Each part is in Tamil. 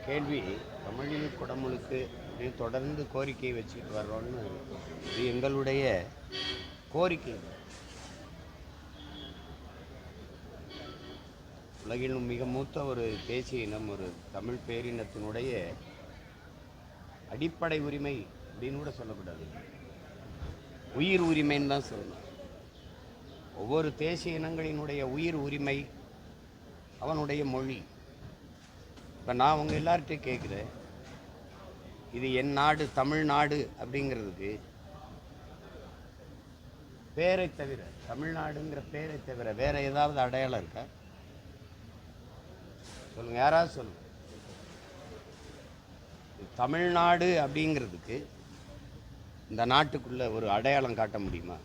கேள்வி தமிழில் குடமுழுக்கு அப்படின்னு தொடர்ந்து கோரிக்கையை வச்சுட்டு வர்றோன்னு இது எங்களுடைய கோரிக்கை. உலகில் மிக மூத்த ஒரு தேசிய இனம், ஒரு தமிழ் பேரினத்தினுடைய அடிப்படை உரிமை அப்படின்னு கூட சொல்லக்கூடாது, உயிர் உரிமைன்னு தான் சொல்லணும். ஒவ்வொரு தேசிய இனங்களினுடைய உயிர் உரிமை அவனுடைய மொழி. இப்போ நான் உங்கள் எல்லார்கிட்டையும் கேட்குறேன், இது என் நாடு தமிழ்நாடு அப்படிங்கிறதுக்கு பேரை தவிர, தமிழ்நாடுங்கிற பேரை தவிர வேற ஏதாவது அடையாளம் இருக்கா? சொல்லுங்க, யாராவது சொல்லுங்க. தமிழ்நாடு அப்படிங்கிறதுக்கு இந்த நாட்டுக்குள்ள ஒரு அடையாளம் காட்ட முடியுமா?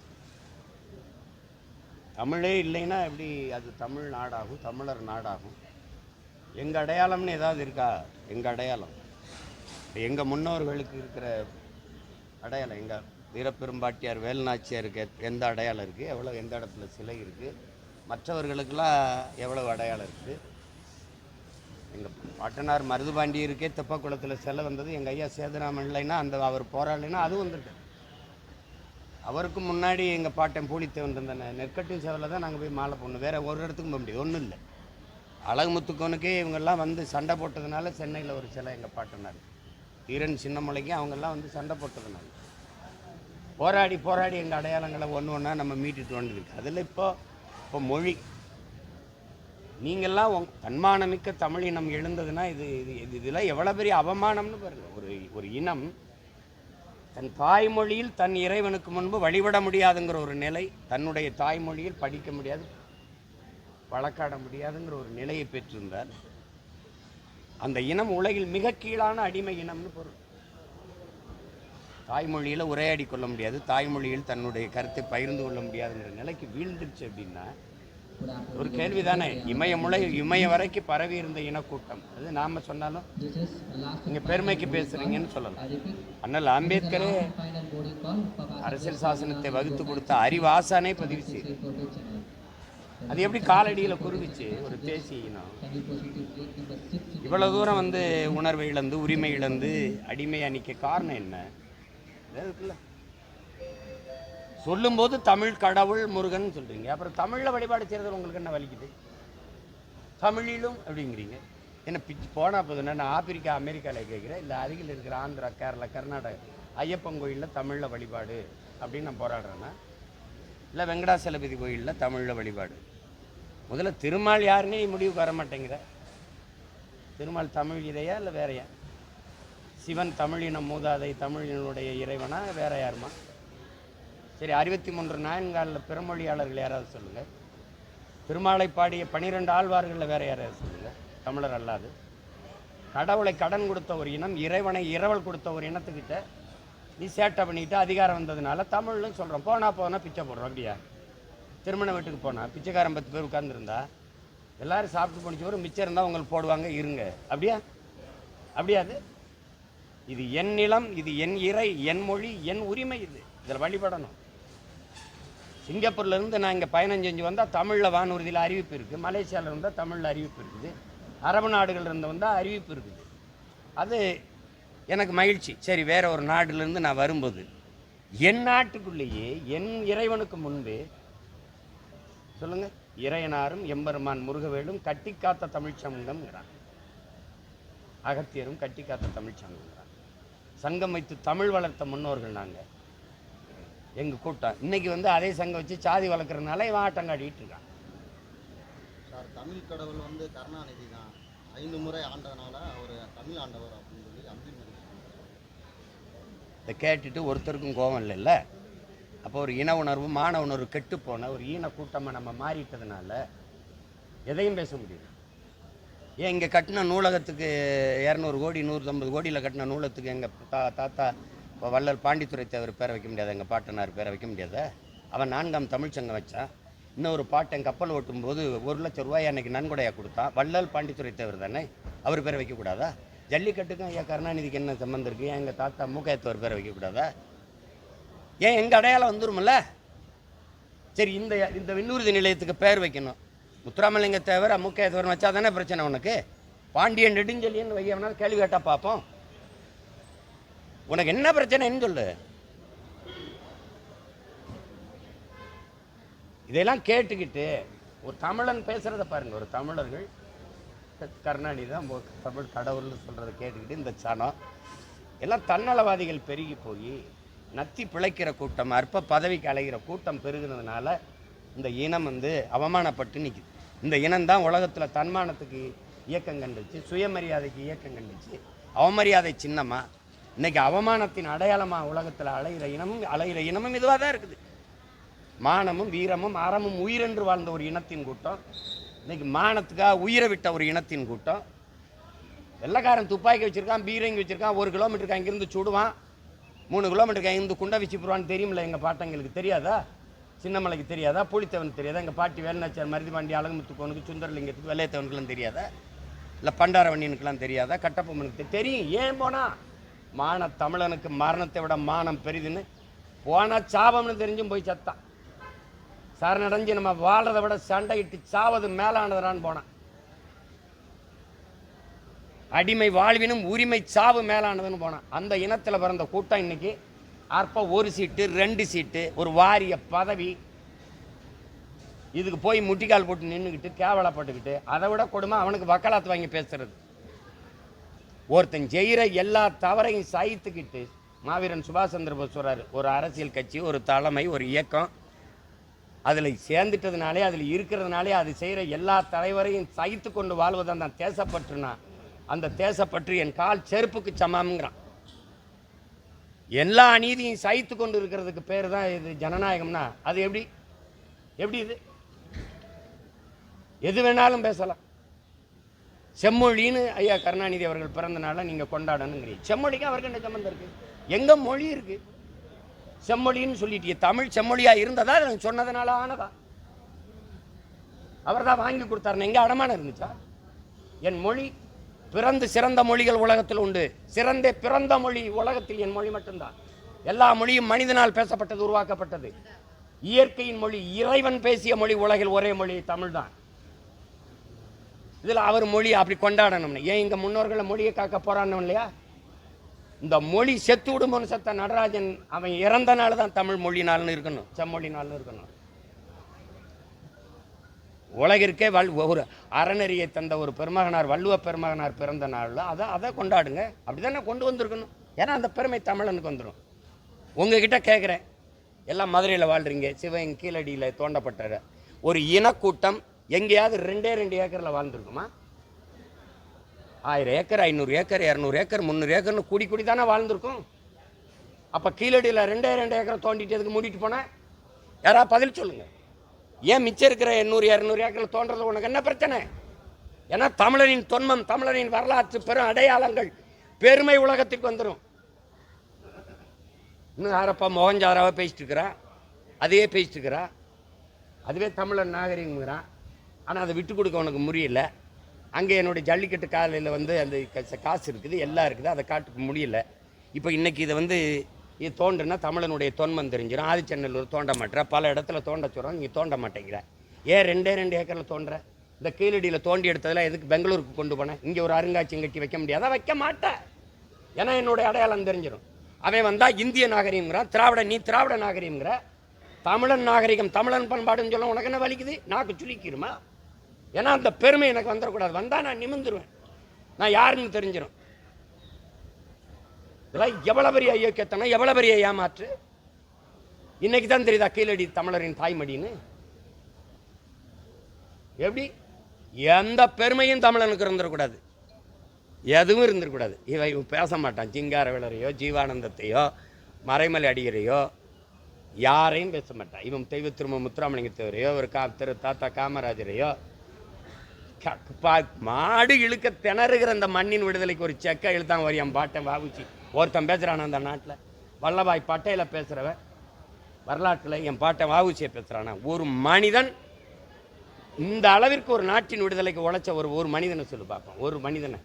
தமிழே இல்லைன்னா எப்படி அது தமிழ் நாடாகும், தமிழர் நாடாகும்? எங்கள் அடையாளம்னு ஏதாவது இருக்கா? எங்கள் அடையாளம், எங்கள் முன்னோர்களுக்கு இருக்கிற அடையாளம், எங்கள் வீரப்பெரும்பாட்டியார் வேலுநாச்சியாருக்கு எந்த அடையாளம் இருக்குது, எவ்வளோ எந்த இடத்துல சிலை இருக்குது, மற்றவர்களுக்கெல்லாம் எவ்வளோ அடையாளம் இருக்குது? எங்கள் பாட்டனார் மருதுபாண்டியருக்கே தெப்பக்குளத்தில் சிலை வந்தது, எங்கள் ஐயா சேதுராமன் இல்லைன்னா அந்த அவர் போராடலைன்னா அது வந்துட்டு. அவருக்கு முன்னாடி எங்கள் பாட்டன் பூலித்தேவன் இருந்த நெற்கட்டின் சேவலில் தான் நாங்கள் போய் மாலை போடணும், வேறு ஒரு இடத்துக்கும் போக முடியாது, ஒன்றும் இல்லை. அழகுமுத்துக்கோனுக்கே இவங்கெல்லாம் வந்து சண்டை போட்டதுனால சென்னையில் ஒரு சிலை எங்கள் பாட்டனார், ஈரன் சின்னமலைக்கு அவங்கெல்லாம் வந்து சண்டை போட்டதுனால போராடி போராடி எங்கள் அடையாளங்களை ஒன்று ஒன்றா நம்ம மீட்டுட்டு வந்துருக்கு. அதில் இப்போ மொழி, நீங்கள்லாம் தன்மானமிக்க தமிழினம் எழுந்ததுன்னா இது இதெல்லாம் எவ்வளோ பெரிய அவமானம்னு பாருங்கள். ஒரு இனம் தன் தாய்மொழியில் தன் இறைவனுக்கு முன்பு வழிபட முடியாதுங்கிற ஒரு நிலை, தன்னுடைய தாய்மொழியில் படிக்க முடியாது, வழக்காட முடியாதுங்கிற ஒரு நிலையை பெற்றிருந்தார். அந்த இனம் உலகில் மிக கீழான அடிமை இனம்னு பொருள். தாய்மொழியில் உரையாடி கொள்ள முடியாது, தாய்மொழியில் தன்னுடைய கருத்தை பகிர்ந்து கொள்ள முடியாதுங்கிற நிலைக்கு வீழ்ந்துருச்சு அப்படின்னா ஒரு கேள்விதானே. இமய வரைக்கும் பரவி இருந்த இனக்கூட்டம் அது நாம சொன்னாலும் நீங்க பெருமைக்கு பேசுறீங்கன்னு சொல்லலாம். ஆனால் அம்பேத்கரே அரசியல் சாசனத்தை வகுத்து கொடுத்த அறிவாசானே பதிவு செய்து அது எப்படி காலடியில் குறுவிச்சு ஒரு தேசிய இனம் இவ்வளவு தூரம் வந்து உணர்வை இழந்து உரிமை இழந்து அடிமை அணிக்க காரணம் என்ன? இருக்குல்ல, சொல்லும்போது தமிழ் கடவுள் முருகன் சொல்கிறீங்க, அப்புறம் தமிழில் வழிபாடு செய்கிறது உங்களுக்கு என்ன வலிக்குது? தமிழிலும் அப்படிங்கிறீங்க என்ன பிச்சு போனால் போதுன்னா? நான் ஆப்பிரிக்கா அமெரிக்காவில் கேட்குறேன், இல்லை அருகில் இருக்கிற ஆந்திரா கேரளா கர்நாடகா ஐயப்பன் கோயிலில் தமிழில் வழிபாடு அப்படின்னு நான் போராடுறேன்னா, இல்லை வெங்கடாசலபதி கோயிலில் தமிழில் வழிபாடு? முதல்ல திருமால் யாருன்னே முடிவுக்கு வர மாட்டேங்கிற. திருமால் தமிழ் இதையா இல்லை வேறையா? சிவன் தமிழினம் மூதாதை தமிழினுடைய இறைவனா வேற யாருமா? சரி, 63 நாயன்காலில் பிறமொழியாளர்கள் யாராவது சொல்லுங்கள். திருமாலை பாடிய 12 ஆழ்வார்களில் வேறு யாராவது சொல்லுங்கள், தமிழர் அல்லாது. கடவுளை கடன் கொடுத்த ஒரு இனம், இறைவனை இரவல் கொடுத்த ஒரு இனத்துக்கிட்ட நீ சேட்டை பண்ணிக்கிட்டு அதிகாரம் வந்ததுனால தமிழ்னு சொல்கிறோம். போனால் பிச்சை போடுறோம். அப்படியா? திருமண வீட்டுக்கு போனால் பிச்சைக்காரன் 10 பேர் உட்கார்ந்துருந்தா எல்லோரும் சாப்பிட்டு போனிச்சோறு மிச்சம் இருந்தால் உங்களுக்கு போடுவாங்க, இருங்க. அப்படியா? அப்படியாது. இது என் நிலம், இது என் இறை, என் மொழி, என் உரிமை, இதில் வழிபடணும். சிங்கப்பூர்லேருந்து நான் இங்கே பயணம் செஞ்சு வந்தால் தமிழில் வானூர்தியில் அறிவிப்பு இருக்குது, மலேசியாவில் இருந்தால் தமிழில் அறிவிப்பு இருக்குது, அரபு நாடுகள் இருந்து வந்தால் அறிவிப்பு இருக்குது. அது எனக்கு மகிழ்ச்சி. சரி, வேறு ஒரு நாட்டிலேருந்து நான் வரும்போது என் நாட்டுக்குள்ளேயே என் இறைவனுக்கு முன்பே சொல்லுங்கள், இறையனாரும் எம்பெருமான் முருகவேலும் கட்டிக்காத்த தமிழ்ச்சங்கம்ங்கிறான், அகத்தியரும் கட்டிக்காத்த தமிழ்ச்சங்கம்ங்கிறான். சங்கம் வைத்து தமிழ் வளர்த்த முன்னோர்கள் நாங்கள், எங்கள் கூட்டம். இன்னைக்கு வந்து அதே சங்கம் வச்சு சாதி வளர்க்குறதுனால இவன் ஆட்டம் காட்டிகிட்டு இருக்கான். சார், தமிழ் கடவுள் வந்து கருணாநிதி தான் 5 முறை ஆண்டதுனால அவர் தமிழ் ஆண்டவர் அப்படின்னு சொல்லி அம்பேத்கர் இதை கேட்டுட்டு ஒருத்தருக்கும் கோபம் இல்லைல்ல. அப்போ ஒரு இன உணர்வு மான உணர்வு கெட்டு போன ஒரு ஈன கூட்டமாக நம்ம மாறிட்டதுனால எதையும் பேச முடியும். ஏன் இங்கே கட்டின நூலகத்துக்கு 200 கோடி 150 கோடியில் கட்டின நூலகத்துக்கு எங்கள் தாத்தா இப்போ வள்ளல் பாண்டித்துரை தேவர் பேரை வைக்க முடியாது, எங்கள் பாட்டனார் பேரை வைக்க முடியாத? அவன் 4ஆம் தமிழ்ச்சங்கம் வச்சான். இன்னொரு பாட்டன் கப்பல் ஓட்டும் போது 1 லட்சம் ரூபாய் அன்னைக்கு நன்கொடையாக கொடுத்தான். வள்ளல் பாண்டித்துரை தேவர் தானே, அவர் பேரை வைக்கக்கூடாதா? ஜல்லிக்கட்டுக்கும் ஐயா கருணாநிதிக்கு என்ன சம்மந்தம் இருக்குது? ஏன் எங்கள் தாத்தா மூக்கையத்தவர் பேரை வைக்கக்கூடாதா? ஏன் எங்கள் அடையாளம் வந்துருமில்ல? சரி, இந்த விண்ணூர்தி நிலையத்துக்கு பேர் வைக்கணும், முத்துராமலிங்க தேவர் மூக்கையத்தவர் வச்சா தானே பிரச்சனை உனக்கு? பாண்டியன் நெடுஞ்செழியன் வையவனா கேள்வி கேட்டா பார்ப்போம். உனக்கு என்ன பிரச்சனைன்னு சொல்லு. இதெல்லாம் கேட்டுக்கிட்டு ஒரு தமிழன் பேசுறத பாருங்க. ஒரு தமிழர்கள் கருணாநிதி தான் தமிழ் கடவுள்னு சொல்றதை கேட்டுக்கிட்டு இந்த சனம் எல்லாம் தன்னலவாதிகள் பெருகி போய் நத்தி பிழைக்கிற கூட்டம், அற்ப பதவிக்கு அலைகிற கூட்டம் பெருகுனதுனால இந்த இனம் அவமானப்பட்டு நிற்குது. இந்த இனம்தான் உலகத்தில் தன்மானத்துக்கு இயக்கம் கண்டுச்சு, சுயமரியாதைக்கு இயக்கம் கண்டுச்சு. அவமரியாதை சின்னமா இன்னைக்கு அவமானத்தின் அடையாளமாக உலகத்தில் அலைகிற இனமும் இதுவாக தான் இருக்குது. மானமும் வீரமும் அறமும் உயிரென்று வாழ்ந்த ஒரு இனத்தின் கூட்டம் இன்னைக்கு மானத்துக்காக உயிரை விட்ட ஒரு இனத்தின் கூட்டம். வெள்ளைக்காரன் துப்பாக்கி வச்சிருக்கான், பீரங்கி வச்சிருக்கான், 1 கிலோமீட்டருக்கு அங்கிருந்து சுடுவான், 3 கிலோமீட்டருக்கு அங்கிருந்து குண்டை வச்சு போடுவான்னு தெரியுமில்ல. எங்கள் பாட்டங்களுக்கு தெரியாதா? சின்னமலைக்கு தெரியாதா? புலித்தேவனுக்கு தெரியாதா? எங்கள் பாட்டி வேலுநாச்சியார், மருதிபாண்டி, அழகுமுத்துக்கோனுக்கு, சுந்தரலிங்கத்துக்கு, வெள்ளையத்தவனுக்குலாம் தெரியாதா? இல்லை பண்டாரவண்ணியனுக்கெல்லாம் தெரியாதா? கட்டப்பொம்மனுக்கு தெரியும். ஏன் போனா? மான தமிழனுக்கு மரணத்தை விட மானம் பெரிதுன்னு போனா சாபம்னு தெரிஞ்சும் போய் சத்தான். சரணடைஞ்சு நம்ம வாழ்றதை விட சண்டையிட்டு சாவது மேலானதுறான்னு போனான். அடிமை வாழ்வினும் உரிமை சாவு மேலானதுன்னு போனான். அந்த இனத்தில் பிறந்த கூட்டம் இன்னைக்கு அற்ப 1 சீட்டு 2 சீட்டு ஒரு வாரிய பதவி இதுக்கு போய் முட்டிக்கால் போட்டு நின்றுக்கிட்டு கேவலப்பட்டுக்கிட்டு, அதை விட கொடுமை அவனுக்கு வக்காலத்து வாங்கி பேசுறது. ஒருத்தன் செய்கிற எல்லா தவறையும் சகித்துக்கிட்டு மாவீரன் சுபாஷ் சந்திர போஸ் சொல்றாரு, ஒரு அரசியல் கட்சி, ஒரு தலைமை, ஒரு இயக்கம் அதில் சேர்ந்துட்டதுனாலே, அதில் இருக்கிறதுனாலே அது செய்கிற எல்லா தலைவரையும் சகித்து கொண்டு வாழ்வதான் தான் தேசப்பற்றுனா, அந்த தேசப்பற்று என் கால் செருப்புக்கு சமம்ங்கிறான். எல்லா அநீதியும் சகித்து கொண்டு இருக்கிறதுக்கு பேர் தான் இது ஜனநாயகம்னா அது எப்படி? இது எது வேணாலும் பேசலாம். செம்மொழின்னு ஐயா கருணாநிதி அவர்கள் பிறந்த நாளை நீங்கள் கொண்டாடணுங்கிறீங்க. செம்மொழிக்கு அவருக்கு என்ன சம்பந்தம் இருக்கு? எங்க மொழி இருக்கு? செம்மொழின்னு சொல்லிட்டு தமிழ் செம்மொழியா இருந்ததா? சொன்னதுனால ஆனதா? அவர் தான் வாங்கி கொடுத்தாருன்னு எங்க அடமானம் இருந்துச்சா? என் மொழி பிறந்து சிறந்த மொழிகள் உலகத்தில் உண்டு. சிறந்த பிறந்த மொழி உலகத்தில் என் மொழி மட்டும்தான். எல்லா மொழியும் மனிதனால் பேசப்பட்டது, உருவாக்கப்பட்டது. இயற்கையின் மொழி, இறைவன் பேசிய மொழி உலகில் ஒரே மொழி தமிழ் தான். இதில் அவர் மொழி அப்படி கொண்டாடணும்னு ஏன் இங்கே முன்னோர்களை மொழியை காக்க போறான்னு இல்லையா? இந்த மொழி செத்து விடுமோன்னு செத்த நடராஜன் அவன் இறந்த நாள் தான் தமிழ் மொழி நாள்னு இருக்கணும், செம்மொழி நாள்னு இருக்கணும். உலகிற்கே ஒரு அறநெறியை தந்த ஒரு பெருமகனார், வள்ளுவ பெருமகனார் பிறந்த நாளில் அதை கொண்டாடுங்க. அப்படிதானே கொண்டு வந்திருக்கணும். ஏன்னா அந்த பெருமை தமிழனுக்கு வந்துடும். உங்ககிட்ட கேட்குறேன், எல்லாம் மதுரையில் வாழ்றீங்க, சிவன் கீழடியில் தோண்டப்பட்ட ஒரு இனக்கூட்டம் எங்கேயாவது 2 ஏக்கரில் வாழ்ந்துருக்குமா? 1000 ஏக்கர், 500 ஏக்கர், 200 ஏக்கர், 300 ஏக்கர்னு கூடி தானே வாழ்ந்துருக்கும். அப்போ கீழடியில் 2 ஏக்கரை தோண்டிட்டு எதுக்கு மூடிட்டு போனேன்? யாராவது பதில் சொல்லுங்க. ஏன் மிச்சம் இருக்கிற 800 200 ஏக்கரில் தோன்றது உனக்கு என்ன பிரச்சனை? ஏன்னா தமிழரின் தொன்மம், தமிழரின் வரலாற்று பெரும் அடையாளங்கள், பெருமை உலகத்துக்கு வந்துடும். இன்னும் யாரப்பா மோகஞ்சாராவை பேசிட்டு இருக்கிறா, அதையே பேசிட்டு இருக்கிறா, அதுவே தமிழன் நாகரிகங்கிறான். ஆனால் அதை விட்டு கொடுக்க உனக்கு முடியல. அங்கே என்னுடைய ஜல்லிக்கட்டு காலையில் அந்த காசு இருக்குது, எல்லாம் இருக்குது, அதை காட்டுக்க முடியல. இப்போ இன்றைக்கி இதை இது தோண்டுனா தமிழனுடைய தொன்மம் தெரிஞ்சிடும். ஆதிச்சநல்லூர் தோண்ட மாட்டேற, பல இடத்துல தோண்ட சொல்கிறோம், நீங்கள் தோண்ட மாட்டேங்கிற. ஏன் 2 ஏக்கரில் தோன்ற? இந்த கீழடியில் தோண்டி எடுத்ததில் எதுக்கு பெங்களூருக்கு கொண்டு போனேன்? இங்கே ஒரு அருங்காட்சியம் கட்டி வைக்க முடியாதா? வைக்க மாட்டேன். ஏன்னா என்னுடைய அடையாளம் தெரிஞ்சிடும். அவன் வந்தால் இந்திய நாகரிகங்கிறான், நீ திராவிட நாகரிகங்கிற. தமிழன் நாகரிகம், தமிழன் பண்பாடுன்னு சொல்ல உனக்கு என்ன வலிக்குது? நாக்கு சுளிக்கிருமா? ஏன்னா அந்த பெருமை எனக்கு வந்துடக்கூடாது. வந்தால் நான் நிமிந்துருவேன், நான் யாருன்னு தெரிஞ்சிடும். இதெல்லாம் எவ்வளோ பெரிய ஐயோக்கியத்தனம், எவ்வளோ பெரிய ஏமாற்று. இன்னைக்கு தான் தெரியுதா கீழடி தமிழரின் தாய்மடின்னு? எப்படி? எந்த பெருமையும் தமிழனுக்கு இருந்துடக்கூடாது, எதுவும் இருந்துடக்கூடாது. இவன் பேச மாட்டான். சிங்காரவேலரையோ, ஜீவானந்தத்தையோ, மறைமலை அடிகரையோ யாரையும் பேச மாட்டான். இவன் தெய்வ திரும்ப முத்துராமலிங்கத்தவரையோ, ஒரு தாத்தா காமராஜரையோ, மாடு இழுக்க திணறுகிற அந்த மண்ணின் விடுதலைக்கு ஒரு செக்க இழுத்தான் ஒரு என் பாட்டை வாவுச்சு. ஒருத்தன் பேசுகிறான் அந்த நாட்டில், வல்லபாய் பட்டேலை பேசுகிறவன் வரலாற்றில் என் பாட்டை வாவுச்சியை பேசுகிறானா? ஒரு மனிதன் இந்த அளவிற்கு ஒரு நாட்டின் விடுதலைக்கு உழைச்ச ஒரு மனிதனை சொல்லி பார்ப்போம். ஒரு மனிதனை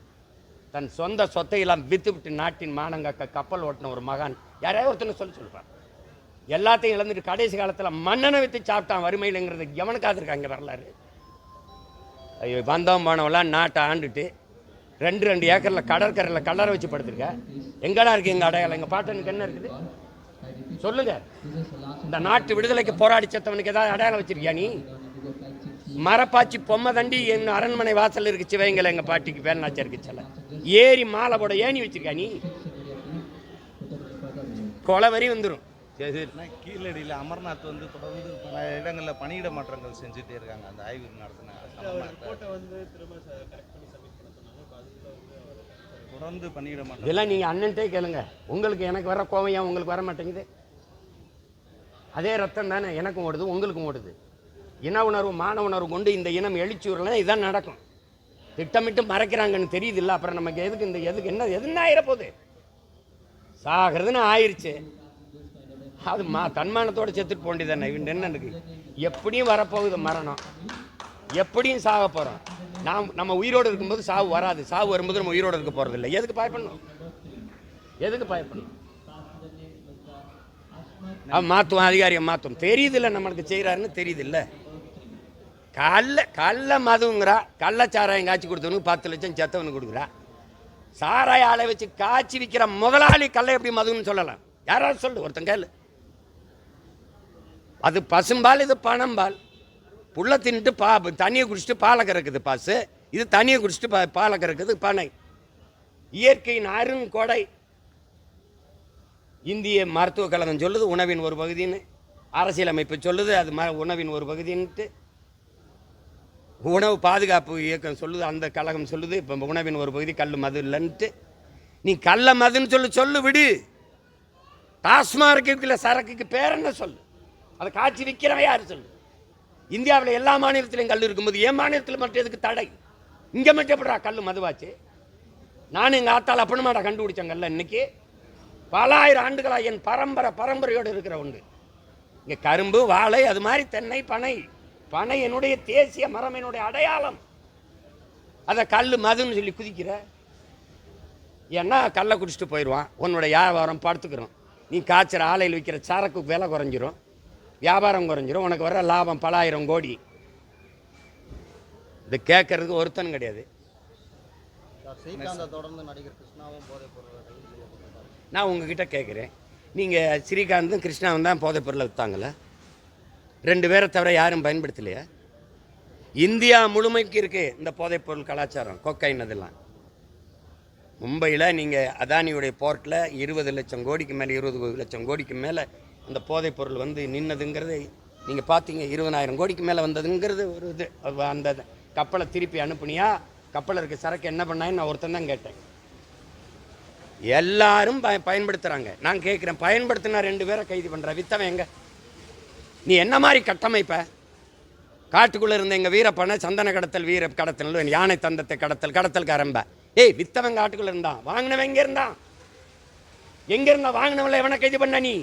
தன் சொந்த சொத்தையெல்லாம் வித்து விட்டு நாட்டின் மானங்காக்க கப்பல் ஓட்டின ஒரு மகான் யாரையாவது ஒருத்தனை சொல்லிப்பான். எல்லாத்தையும் இழந்துட்டு கடைசி காலத்தில் மன்னனை வித்து சாப்பிட்டான் வறுமையிலங்கிறது எவனுக்காக இருக்காங்க வரலாறு? வந்தவன் போனவெல்லாம் நாட்டை ஆண்டுட்டு 2 ஏக்கரில் கடற்கரையில் கல்லறை வச்சு படுத்துருக்க. எங்கடா இருக்குது எங்கள் அடையாளம்? எங்கள் பாட்டனுக்கு என்ன இருக்குது சொல்லுங்க. இந்த நாட்டு விடுதலைக்கு போராடி செத்தவனுக்கு ஏதாவது அடையாளம் வச்சிருக்கியா நீ? மரப்பாச்சி பொம்மை தண்டி என் அரண்மனை வாசல் இருக்கு சிவகங்கையில் எங்கள் பாட்டிக்கு வேலுநாச்சியார் இருக்கு சில ஏறி மாலை போட ஏணி வச்சிருக்கா நீ? கொலை வரி வந்துடும். கீழடியில் அமர்நாத் வந்து தொடர்ந்து பல இடங்களில் பணியிட மாற்றங்கள் செஞ்சுட்டே இருக்காங்க. அந்த ஆய்வு நடத்தின தொடர்ந்து பணியிட மாற்றம் இதெல்லாம் நீங்கள் அண்ணன்ட்டே கேளுங்க. உங்களுக்கு எனக்கு வர கோவம் ஏன் உங்களுக்கு வர மாட்டேங்குது? அதே ரத்தம் தானே எனக்கும் ஓடுது உங்களுக்கும் ஓடுது. இன உணர்வு மான உணர்வு கொண்டு இந்த இனம் எழுச்சி வரலாம். இதுதான் நடக்கும். திட்டமிட்டு மறைக்கிறாங்கன்னு தெரியுது இல்லை? அப்புறம் நமக்கு எதுக்கு இந்த எதுன்னு ஆயிரப்போகுது? சாகிறதுன்னு ஆயிடுச்சு. அது தன்மானத்தோடு செத்துட்டு போண்டிதானே. இவன் என்ன இருக்குது? எப்படியும் வரப்போகுது மரணம், எப்படியும் சாக போகிறோம். நம்ம உயிரோடு இருக்கும்போது சாவு வராது. சாவு வரும்போது நம்ம உயிரோடு இருக்க போகிறதில்லை. எதுக்கு பயப்படணும்? எதுக்கு பயப்படணும்? அவன் மாற்றுவான், அதிகாரியை மாற்றும். தெரியுதில்ல நம்மளுக்கு செய்கிறாருன்னு தெரியுதில்ல. கள்ள மதுங்கிறா. கள்ளச்சாராயம் காய்ச்சி கொடுத்தவனுக்கு 10 லட்சம் செத்தவனுக்கு கொடுக்குறா. சாராய ஆலை வச்சு காய்ச்சி விற்கிற முதலாளி கல்லை எப்படி மதுன்னு சொல்லலாம்? யாராவது சொல்லு, ஒருத்தன் கேளு. அது பசும்பால், இது பணம்பால். புள்ள தின்ட்டு தண்ணியை குடிச்சிட்டு பாலை கறக்குது பாசு. இது தண்ணியை குடிச்சிட்டு பாலை கறக்குது பனை. இயற்கையின் அருங்கொடை. இந்திய மருத்துவக் கழகம் சொல்லுது உணவின் ஒரு பகுதின்னு. அரசியலமைப்பு சொல்லுது அது உணவின் ஒரு பகுதின்ட்டு. உணவு பாதுகாப்பு இயக்கம் சொல்லுது, அந்த கழகம் சொல்லுது இப்போ உணவின் ஒரு பகுதி கல் மது இல்லைன்ட்டு. நீ கள்ள மதுன்னு சொல்லு விடு. டாஸ்மார்க்கு சரக்குக்கு பேர் என்ன சொல்லு? அதை காட்சி விற்கிறவன் யார் சொல்லு? இந்தியாவில் எல்லா மாநிலத்திலையும் கல் இருக்கும்போது என் மாநிலத்தில் மட்டும் எதுக்கு தடை? இங்கே மட்டும் எப்படா கல் மதுவாச்சு? நானும் எங்கள் ஆத்தால் அப்படிமாடா கண்டுபிடிச்சேன் கல்ல. இன்னைக்கு பல ஆயிரம் ஆண்டுகளாக என் பரம்பரையோடு இருக்கிற ஒன்று. இங்கே கரும்பு, வாழை, அது மாதிரி தென்னை, பனை. பனை என்னுடைய தேசிய மரம், என்னுடைய அடையாளம். அதை கல் மதுன்னு சொல்லி குதிக்கிற. ஏன்னா கல்லை குடிச்சிட்டு போயிடுவான். உன்னோட வியாபாரம் படுத்துக்கிறோம். நீ காய்ச்சற ஆலையில் விற்கிற சரக்கு விலை குறைஞ்சிரும், வியாபாரம் குறைஞ்சிரும், உனக்கு வர லாபம் பல ஆயிரம் கோடி. இது கேட்கறதுக்கு ஒருத்தனும் கிடையாது. நான் உங்ககிட்ட கேட்குறேன், நீங்கள் ஸ்ரீகாந்தும் கிருஷ்ணாவும் தான் போதைப் பொருளை விற்றாங்களே? 2 பேரை தவிர யாரும் பயன்படுத்தலையா? இந்தியா முழுமைக்கு இருக்குது இந்த போதைப் பொருள் கலாச்சாரம், கொக்கைன். அதெல்லாம் மும்பையில் நீங்கள் அதானியுடைய போர்ட்டில் 20 லட்சம் கோடிக்கு மேலே, 20 லட்சம் கோடிக்கு மேலே அந்த போதைப் பொருள் வந்து நின்னதுங்கிறது நீங்கள் பார்த்தீங்க. 20,000 கோடிக்கு மேலே வந்ததுங்கிறது ஒரு இது. அந்த கப்பலை திருப்பி அனுப்புனியா? கப்பலில் இருக்க சரக்கு என்ன பண்ணான்னு நான் ஒருத்தன் தான் கேட்டேன். எல்லாரும் பயன்படுத்துகிறாங்க. நான் கேட்குறேன், பயன்படுத்தினா 2 பேரை கைது பண்ணுற, வித்தவன் எங்க? நீ என்ன மாதிரி கட்டமைப்ப? காட்டுக்குள்ளே இருந்த எங்கள் வீரப்பனை சந்தன கடத்தல், வீர கடத்தல், யானை தந்தத்தை கடத்தல் கரம்ப. ஏய், வித்தவன் காட்டுக்குள்ளே இருந்தான், வாங்கினவன் எங்கே இருந்தான்? எங்கே இருந்தா? வாங்கினவங்கள எவனை கைது பண்ண நீ?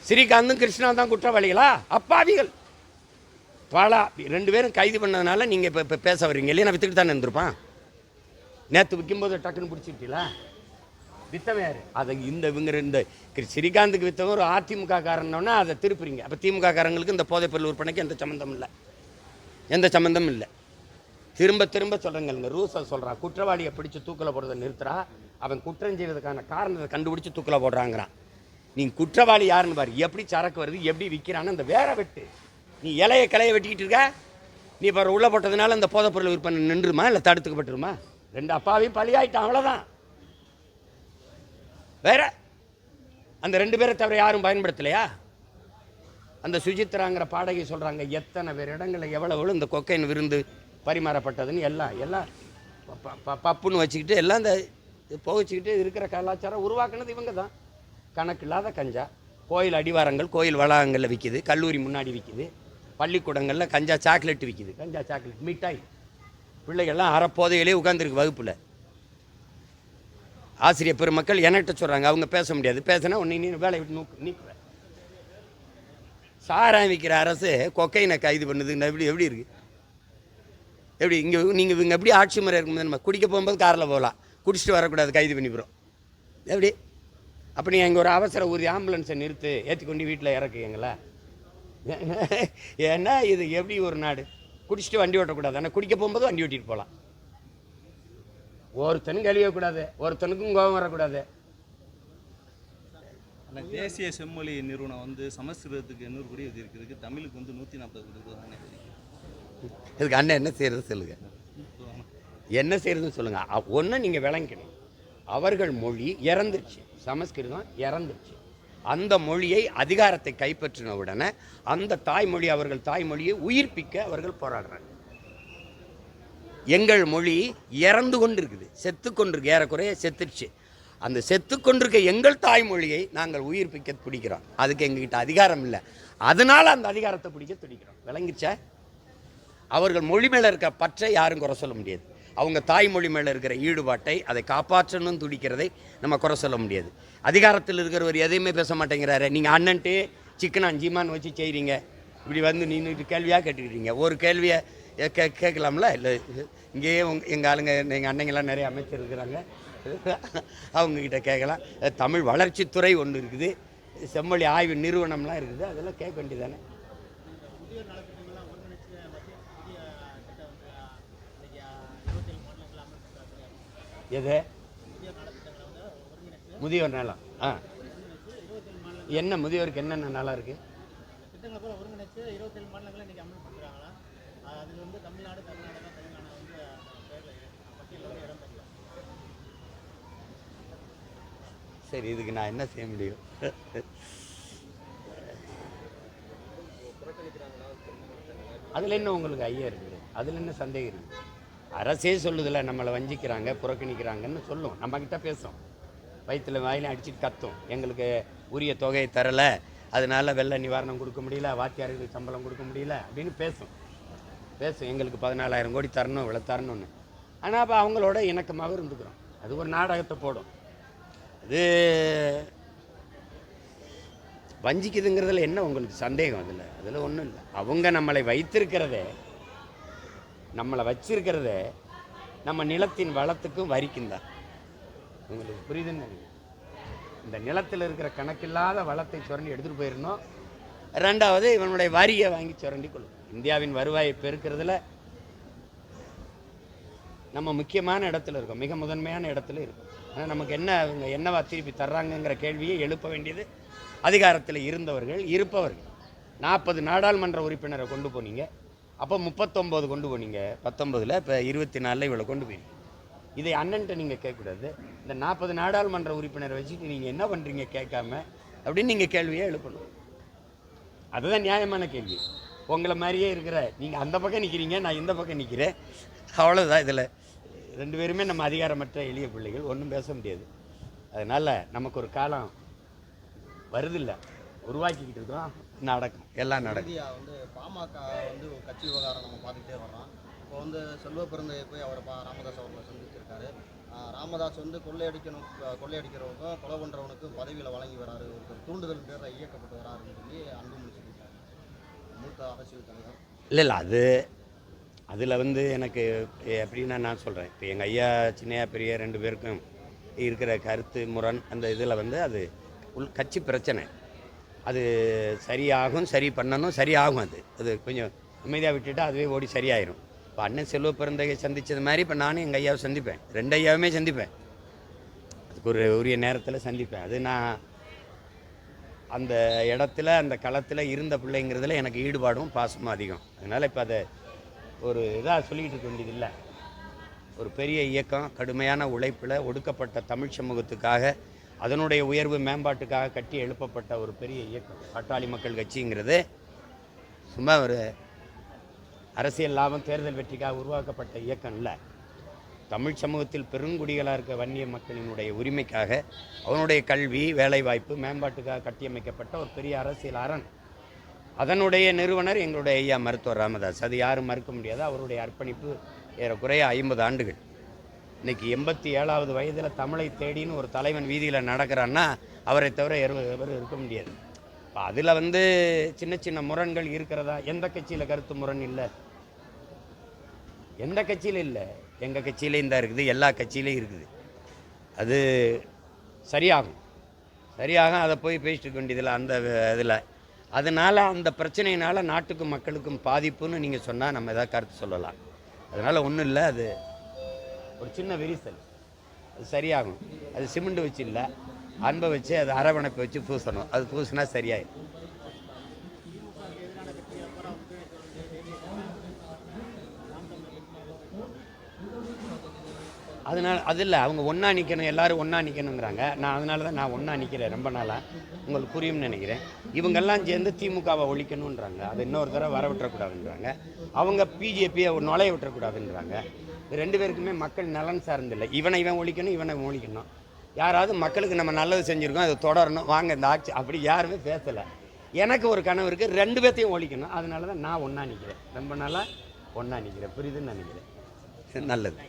ஸ்ரீகாந்தும் கிருஷ்ணா தான் குற்றவாளிகளா? அப்பாவிகள். பாலா 2 பேரும் கைது பண்ணதுனால நீங்கள் இப்போ பேச வர்றீங்க இல்லையா? நான் வித்துக்கிட்டு தானே இருந்திருப்பான். நேற்று விற்கும்போது டக்குன்னு பிடிச்சிக்கிட்டீங்களா? வித்தவன் யார்? அதை இந்த ஸ்ரீகாந்துக்கு வித்தவன் ஒரு அதிமுக காரன்னோன்னா அதை திருப்புறீங்க. அப்போ திமுக காரங்களுக்கு இந்த போதைப்பொருள் விற்பனைக்கு எந்த சம்மந்தமும் இல்லை. திரும்ப சொல்கிறேங்க, ரூஸை சொல்கிறான், குற்றவாளியை பிடிச்சி தூக்கில் போடுறதை நிறுத்துறா, அவன் குற்றம் செய்வதற்கான காரணத்தை கண்டுபிடிச்சி தூக்கில் போடுறாங்கிறான். நீ குற்றவாளி யாருன்னு பாரு. எப்படி சரக்கு வருது, எப்படி விற்கிறான்னு அந்த வேற வெட்டு. நீ இலையை கிளையை வெட்டிக்கிட்டு இருக்க. நீ இப்போ உள்ள போட்டதுனால அந்த போதைப்பொருள் விற்பனை நின்றுமா இல்லை தடுத்துக்கப்பட்டுருமா? 2 அப்பாவையும் பலியாயிட்டான், அவ்வளோதான். வேற அந்த 2 பேரை தவிர யாரும் பயன்படுத்தலையா? அந்த சுஜித்ராங்கிற பாடகி சொல்கிறாங்க, எத்தனை பேர் இடங்களில் எவ்வளவு இந்த கொக்கைன் விருந்து பரிமாறப்பட்டதுன்னு. எல்லாம் பப்புன்னு வச்சுக்கிட்டு எல்லாம் இந்த புகைச்சிக்கிட்டு இருக்கிற கலாச்சாரம் உருவாக்குனது இவங்க தான். கணக்கு இல்லாத கஞ்சா கோயில் அடிவாரங்கள், கோயில் வளாகங்களில் விற்கிது, கல்லூரி முன்னாடி விற்கிது, பள்ளிக்கூடங்களில் கஞ்சா சாக்லேட் விற்கிது. கஞ்சா சாக்லேட் மிட்டாய். பிள்ளைகள்லாம் அறப்போதையிலே உட்காந்துருக்கு வகுப்பில். ஆசிரியர் பெருமக்கள் என்கிட்ட சொல்கிறாங்க, அவங்க பேச முடியாது. பேசினா உன்னை நீ வேலையை விட்டு நீக்குற. சாராயம் விற்கிற அரசு கொக்கைனை கைது பண்ணுதுன்னா எப்படி இருக்குது? எப்படி இவங்க எப்படி ஆட்சி முறை இருக்கும்போது நம்ம குடிக்க போகும்போது காரில் போகலாம், குடிச்சிட்டு வரக்கூடாது, கைது பண்ணிவிடும். எப்படி? அப்போ நீங்கள் இங்கே ஒரு அவசர ஊதி ஆம்புலன்ஸை நிறுத்து, ஏற்றி கொண்டு வீட்டில் இறக்குங்களா? ஏன்னா இது எப்படி ஒரு நாடு? குடிச்சிட்டு வண்டி ஓட்டக்கூடாது, ஆனால் குடிக்க போகும்போது வண்டி ஓட்டிகிட்டு போகலாம். ஒருத்தனும் கழியக்கூடாது, ஒருத்தனுக்கும் கோபம் வரக்கூடாது. ஆனால் தேசிய செம்மொழி நிறுவனம் வந்து சமஸ்கிருதத்துக்கு 800 கோடி ஒதுக்கிருக்கு, தமிழுக்கு வந்து 140 கோடி தானே. இதுக்கு அண்ணன் என்ன செய்கிறது சொல்லுங்க, என்ன செய்யறதுன்னு சொல்லுங்க. ஒன்று நீங்கள் விளங்கிக்கணும், அவர்கள் மொழி இறந்துருச்சு, சமஸ்கிருதம் இறந்துருச்சு. அந்த மொழியை அதிகாரத்தை கைப்பற்றின உடனே அந்த தாய்மொழி, அவர்கள் தாய்மொழியை உயிர்ப்பிக்க அவர்கள் போராடுறாங்க. எங்கள் மொழி இறந்து கொண்டு இருக்குது, செத்து கொண்டிருக்கு, ஏறக்குறைய செத்துடுச்சு. அந்த செத்து கொண்டிருக்க எங்கள் தாய்மொழியை நாங்கள் உயிர்ப்பிக்க பிடிக்கிறோம். அதுக்கு எங்ககிட்ட அதிகாரம் இல்லை, அதனால் அந்த அதிகாரத்தை பிடிக்க துடிக்கிறோம். விளங்கிச்சா? அவர்கள் மொழி மேலே இருக்க பற்றை யாரும் குறை சொல்ல முடியாது. அவங்க தாய்மொழி மேலே இருக்கிற ஈடுபாட்டை, அதை காப்பாற்றணும்னு துடிக்கிறதை நம்ம குறை சொல்ல முடியாது. அதிகாரத்தில் இருக்கிறவர் எதையுமே பேச மாட்டேங்கிறாரு. நீங்கள் அண்ணன்ட்டு சிக்கன் ஜீமான் வச்சு செய்கிறீங்க, இப்படி வந்து நின்றுட்டு கேள்வியாக கேட்டுக்கிட்டீங்க. ஒரு கேள்வியை கேட்கலாம்ல? இல்லை, இங்கேயே எங்கள் ஆளுங்க, எங்கள் அன்னைங்கெல்லாம் நிறைய அமைச்சர் இருக்கிறாங்க, அவங்கக்கிட்ட கேட்கலாம். தமிழ் வளர்ச்சித்துறை ஒன்று இருக்குது, செம்மொழி ஆய்வு நிறுவனம்லாம் இருக்குது, அதெல்லாம் கேட்க வேண்டியதானே. எது முதியோர் நலம்? என்ன முதியோருக்கு என்னென்ன நலம் இருக்கு? சரி, இதுக்கு நான் என்ன செய்ய முடியும்? அதில் என்ன உங்களுக்கு ஐயா இருக்குது? அதில் என்ன சந்தேகம் இருக்குது? அரசே சொல்லுதில்ல, நம்மளை வஞ்சிக்கிறாங்க, புறக்கணிக்கிறாங்கன்னு சொல்லும், நம்மக்கிட்ட பேசும், வயிற்றில் வாயிலும் அடிச்சுட்டு கத்தும், எங்களுக்கு உரிய தொகையை தரலை, அதனால் வெள்ள நிவாரணம் கொடுக்க முடியல, வாத்தியார்களுக்கு சம்பளம் கொடுக்க முடியல அப்படின்னு பேசும். எங்களுக்கு 14,000 கோடி தரணும், இவ்வளோ தரணும்னு. ஆனால் அப்போ அவங்களோட இணக்கமாக இருந்துக்கிறோம். அது ஒரு நாடகத்தை போடும். அது வஞ்சிக்குதுங்கிறதுல என்ன உங்களுக்கு சந்தேகம்? அதில் ஒன்றும் இல்லை. அவங்க நம்மளை வைத்திருக்கிறதே, நம்மளை வச்சிருக்கிறத நம்ம நிலத்தின் வளத்துக்கும் வரிக்கும் தான். உங்களுக்கு புரியுதுன்னு நினைக்கிறேன். இந்த நிலத்தில் இருக்கிற கணக்கில்லாத வளத்தை சுரண்டி எடுத்துகிட்டு போயிடணும். ரெண்டாவது, இவனுடைய வரியை வாங்கி சுரண்டி கொள்ளும். இந்தியாவின் வருவாயை பெருக்கிறதுல நம்ம முக்கியமான இடத்துல இருக்கோம், மிக முதன்மையான இடத்துல இருக்கும். ஆனால் நமக்கு என்ன, அவங்க என்னவா திருப்பி தர்றாங்கங்கிற கேள்வியை எழுப்ப வேண்டியது அதிகாரத்தில் இருந்தவர்கள், இருப்பவர்கள். 40 நாடாளுமன்ற உறுப்பினரை கொண்டு போனீங்க, அப்போ 39 கொண்டு போனீங்க 19, இப்போ 24 இவ்வளோ கொண்டு போயிருக்கீங்க. இதை அண்ணன்ட்ட நீங்கள் கேட்கக்கூடாது. இந்த 40 நாடாளுமன்ற உறுப்பினரை வச்சுட்டு நீங்கள் என்ன பண்ணுறீங்க கேட்காம அப்படின்னு நீங்கள் கேள்வியை எழுப்பணும். அதுதான் நியாயமான கேள்வி. உங்களை மாதிரியே இருக்கிற நீங்கள் அந்த பக்கம் நிற்கிறீங்க, நான் இந்த பக்கம் நிற்கிறேன், அவ்வளோதான். இதில் 2 பேருமே நம்ம அதிகாரமற்ற எளிய பிள்ளைகள், ஒன்றும் பேச முடியாது. அதனால் நமக்கு ஒரு காலம் வருதில்லை, உருவாக்கிக்கிட்டு இருக்கிறோம், நடக்கும், எல்லாம் நடக்கும். வந்து பாமக வந்து ஒரு கட்சி விவகாரம் நம்ம பார்த்துக்கிட்டே வர்றோம். இப்போ வந்து செல்வ பிறந்தையை போய் அவர் ராமதாஸ் அவர்களை சந்திச்சிருக்காரு. ராமதாஸ் வந்து கொள்ளையடிக்கிறவனுக்கும் கொலை பண்ணுறவனுக்கும் பதவியில் வழங்கி வராரு, ஒரு தூண்டுதல் பேரில் இயக்கப்பட்டு வராருன்னு சொல்லி அன்புமணி சொல்லியிருக்காரு, மூத்த அரசியல் தலைவர். இல்லை, அதில் வந்து எனக்கு எப்படின்னா நான் சொல்கிறேன், இப்போ எங்கள் ஐயா சின்னையா பெரிய 2 பேருக்கும் இருக்கிற கருத்து முரண், அந்த இதில் வந்து அது கட்சி பிரச்சனை. அது சரியாகும், சரி பண்ணணும், சரியாகும். அது கொஞ்சம் அமைதியாக விட்டுட்டு அதுவே ஓடி சரியாயிரும். இப்போ அண்ணன் செல்வ பிறந்தகை சந்தித்தது மாதிரி இப்போ நானும் எங்கள் ஐயாவை சந்திப்பேன், 2 ஐயாவுமே சந்திப்பேன், அதுக்கு ஒரு உரிய நேரத்தில் சந்திப்பேன். அது நான் அந்த இடத்துல, அந்த களத்தில் இருந்த பிள்ளைங்கிறதுல எனக்கு ஈடுபாடும் பாசமும் அதிகம். அதனால் இப்போ அதை ஒரு இதாக சொல்லிக்கிட்டு இருக்க வேண்டியதில்லை. ஒரு பெரிய இயக்கம், கடுமையான உழைப்பில் ஒடுக்கப்பட்ட தமிழ் சமூகத்துக்காக, அதனுடைய உயர்வு மேம்பாட்டுக்காக கட்டி எழுப்பப்பட்ட ஒரு பெரிய இயக்கம் பாட்டாளி மக்கள் கட்சிங்கிறது சும்மா ஒரு அரசியல் லாபம், தேர்தல் வெற்றிக்காக உருவாக்கப்பட்ட இயக்கம் இல்லை. தமிழ் சமூகத்தில் பெருங்குடிகளாக இருக்க வன்னிய மக்களினுடைய உரிமைக்காக, அவனுடைய கல்வி, வேலைவாய்ப்பு மேம்பாட்டுக்காக கட்டியமைக்கப்பட்ட ஒரு பெரிய அரசியல் அரண். அதனுடைய நிறுவனர் எங்களுடைய ஐயா மருத்துவர் ராமதாஸ். அது யாரும் மறுக்க முடியாது. அவருடைய அர்ப்பணிப்பு ஏறக்குறைய 50 ஆண்டுகள். இன்றைக்கி 87வது வயதில் தமிழை தேடின்னு ஒரு தலைவன் வீதியில் நடக்கிறான்னா அவரை தவிர எவர் இருக்க முடியாது. இப்போ அதில் வந்து சின்ன சின்ன முரண்கள் இருக்கிறதா? எந்த கட்சியில் கருத்து முரண் இல்லை? எந்த கட்சியில் இல்லை? எங்கள் கட்சியிலையும் தான் இருக்குது, எல்லா கட்சியிலையும் இருக்குது. அது சரியாகும். அதை போய் பேசிட்டு இருக்க வேண்டியதில்லை அந்த இதில். அதனால் அந்த பிரச்சனையினால் நாட்டுக்கும் மக்களுக்கும் பாதிப்புன்னு நீங்கள் சொன்னால் நம்ம எதாவது கருத்து சொல்லலாம். அதனால் ஒன்றும் இல்லை, அது ஒரு சின்ன விரிசல். அது சரியாகும். அது சிமெண்ட் வச்சு இல்லை, அன்பை வச்சு அது அரவணைப்பை வச்சு பூசணும். அது பூசினா சரியாயிடும். அதனால அது இல்லை, அவங்க ஒன்றா நிற்கணும், எல்லோரும் ஒன்றா நிற்கணுங்கிறாங்க. நான் அதனால தான் நான் ஒன்றா நிற்கிறேன் ரொம்ப நாளாக. உங்களுக்கு புரியும்னு நினைக்கிறேன். இவங்கெல்லாம் சேர்ந்து திமுகவை ஒழிக்கணுன்றாங்க, அதை இன்னொரு தடவை வர விட்டுறக்கூடாதுன்றாங்க. அவங்க பிஜேபியை நுழைய விட்டுறக்கூடாதுன்றாங்க. ரெண்டு பேருக்குமே மக்கள் நலன் சார்ந்தில்லை. இவன் ஒழிக்கணும், இவனை ஒழிக்கணும். யாராவது மக்களுக்கு நம்ம நல்லது செஞ்சுருக்கோம், அதை தொடரணும், வாங்க இந்த ஆட்சி, அப்படி யாருமே பேசலை. எனக்கு ஒரு கனவு இருக்குது, ரெண்டு பேர்த்தையும் ஒழிக்கணும். அதனால தான் நான் ஒன்றா நிற்கிறேன், ரொம்ப நாளாக ஒன்றா நிற்கிறேன். புரியுதுன்னு நினைக்கிறேன். நல்லது.